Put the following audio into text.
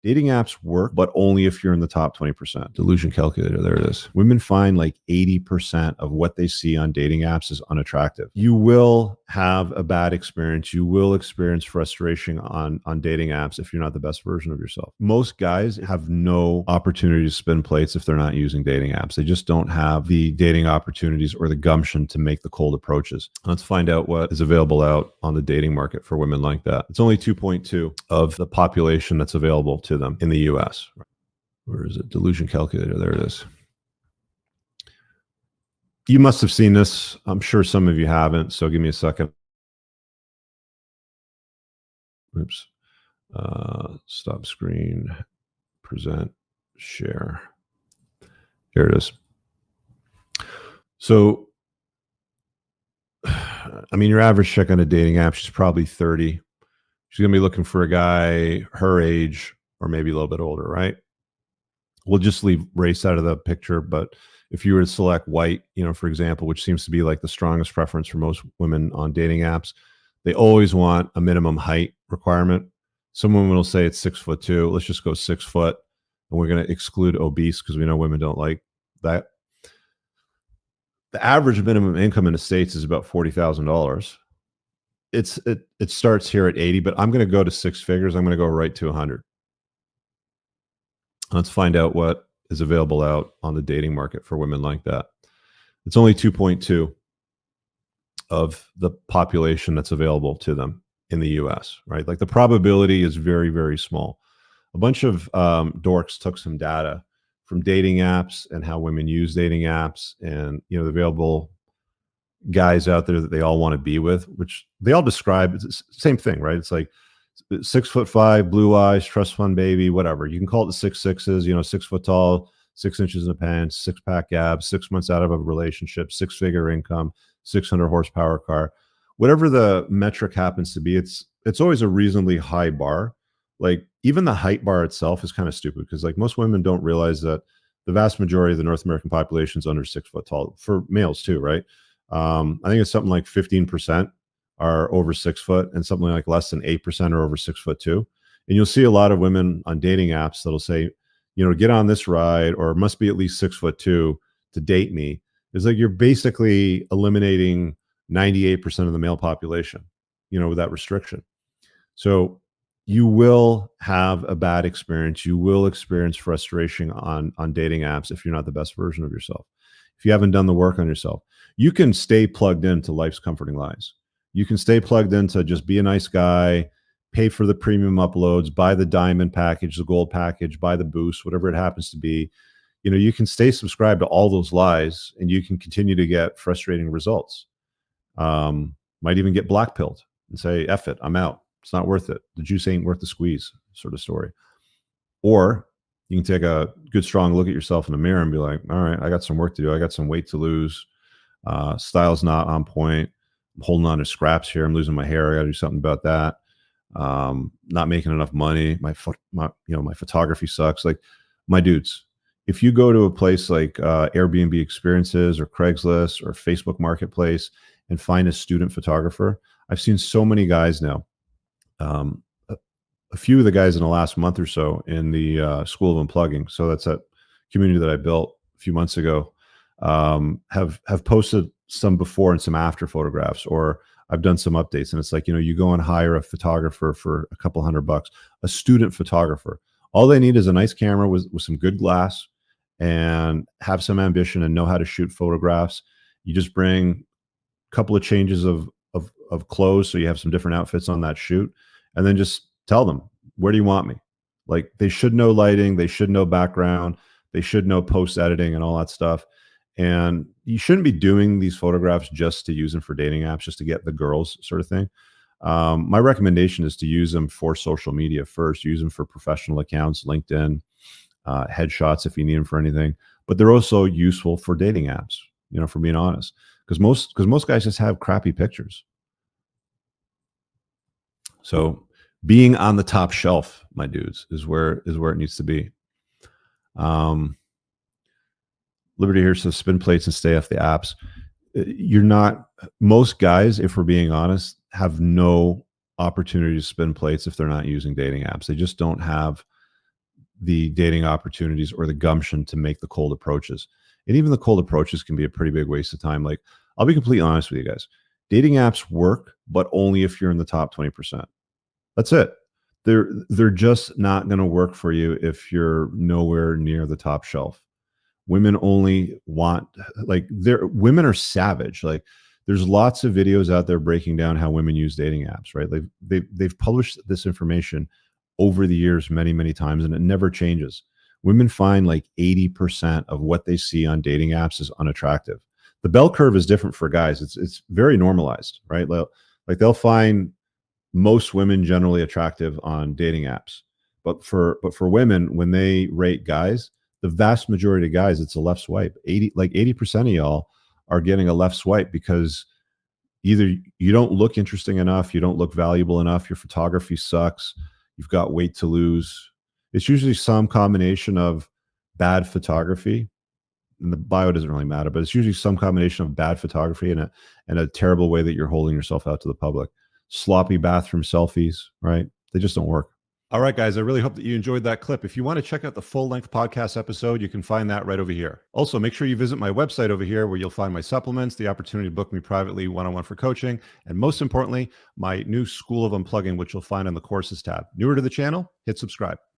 Dating apps work, but only if you're in the top 20%. Delusion calculator, there it is. Women find like 80% of what they see on dating apps is unattractive. You will have a bad experience. You will experience frustration on dating apps if you're not the best version of yourself. Most guys have no opportunity to spin plates if they're not using dating apps. They just don't have the dating opportunities or the gumption to make the cold approaches. Let's find out what is available out on the dating market for women like that. It's only 2.2 of the population that's available to them in the US. Where is it? Delusion calculator. There it is. You must have seen this. I'm sure some of you haven't. So give me a second. Oops. Stop screen. Present. Share. Here it is. So, I mean, your average chick on a dating app, she's probably 30. She's going to be looking for a guy her age or maybe a little bit older, right? We'll just leave race out of the picture, but if you were to select white, for example, which seems to be like the strongest preference for most women on dating apps, they always want a minimum height requirement. Some women will say it's 6'2". Let's just go 6 foot, and we're going to exclude obese because we know women don't like that. The average minimum income in the States is about $40,000. It starts here at 80, but I'm going to go to 6 figures. I'm going to go right to 100. Let's find out what is available out on the dating market for women like that. It's only 2.2 of the population that's available to them in the US, right? Like the probability is very, very small. A bunch of dorks took some data from dating apps and how women use dating apps and, the available guys out there that they all want to be with, which they all describe it's the same thing, right? It's like 6'5", blue eyes, trust fund baby, whatever. You can call it the 6'6", 6 foot tall, 6 inches in the pants, 6-pack abs, 6 months out of a relationship, 6-figure income, 600 horsepower car, whatever the metric happens to be. It's always a reasonably high bar. Like even the height bar itself is kind of stupid because like most women don't realize that the vast majority of the North American population is under 6 foot tall for males too, right? I think it's something like 15% are over 6 foot and something like less than 8% are over 6'2". And you'll see a lot of women on dating apps that'll say, get on this ride or must be at least 6'2" to date me. It's like you're basically eliminating 98% of the male population, with that restriction. So you will have a bad experience. You will experience frustration on dating apps if you're not the best version of yourself. If you haven't done the work on yourself, you can stay plugged into life's comforting lies. You can stay plugged into just be a nice guy, pay for the premium uploads, buy the diamond package, the gold package, buy the boost, whatever it happens to be. You can stay subscribed to all those lies and you can continue to get frustrating results. Might even get blackpilled and say, F it, I'm out. It's not worth it. The juice ain't worth the squeeze sort of story. Or you can take a good, strong look at yourself in the mirror and be like, all right, I got some work to do. I got some weight to lose. Style's not on point. I'm holding on to scraps here. I'm losing my hair. I got to do something about that. Not making enough money. My photography sucks. Like my dudes, if you go to a place like Airbnb Experiences or Craigslist or Facebook Marketplace and find a student photographer, I've seen so many guys now. A few of the guys in the last month or so in the School of Unplugging, so that's that community that I built a few months ago, have posted some before and some after photographs, or I've done some updates. And it's like, you go and hire a photographer for a couple $100, a student photographer. All they need is a nice camera with some good glass and have some ambition and know how to shoot photographs. You just bring a couple of changes of clothes, so you have some different outfits on that shoot, and then just tell them, where do you want me? Like they should know lighting, they should know background, they should know post editing and all that stuff. And you shouldn't be doing these photographs just to use them for dating apps, just to get the girls sort of thing. My recommendation is to use them for social media first. Use them for professional accounts, LinkedIn, headshots if you need them for anything. But they're also useful for dating apps, for being honest, because most guys just have crappy pictures. So being on the top shelf, my dudes, is where it needs to be. Liberty here says spin plates and stay off the apps. Most guys, if we're being honest, have no opportunity to spin plates if they're not using dating apps. They just don't have the dating opportunities or the gumption to make the cold approaches. And even the cold approaches can be a pretty big waste of time. Like, I'll be completely honest with you guys. Dating apps work, but only if you're in the top 20%. That's it. They're just not going to work for you if you're nowhere near the top shelf. Women only want, like, women are savage. Like, there's lots of videos out there breaking down how women use dating apps, right? Like, they've published this information over the years many, many times, and it never changes. Women find like 80% of what they see on dating apps is unattractive. The bell curve is different for guys. It's very normalized, right? Like, they'll find most women generally attractive on dating apps. But for women, when they rate guys, the vast majority of guys, it's a left swipe. 80% of y'all are getting a left swipe because either you don't look interesting enough, you don't look valuable enough, your photography sucks, you've got weight to lose. It's usually some combination of bad photography, and the bio doesn't really matter, but it's usually some combination of bad photography and a terrible way that you're holding yourself out to the public. Sloppy bathroom selfies, right? They just don't work. All right, guys, I really hope that you enjoyed that clip. If you want to check out the full-length podcast episode, you can find that right over here. Also, make sure you visit my website over here where you'll find my supplements, the opportunity to book me privately one-on-one for coaching, and most importantly, my new School of Unplugging, which you'll find on the Courses tab. Newer to the channel, hit subscribe.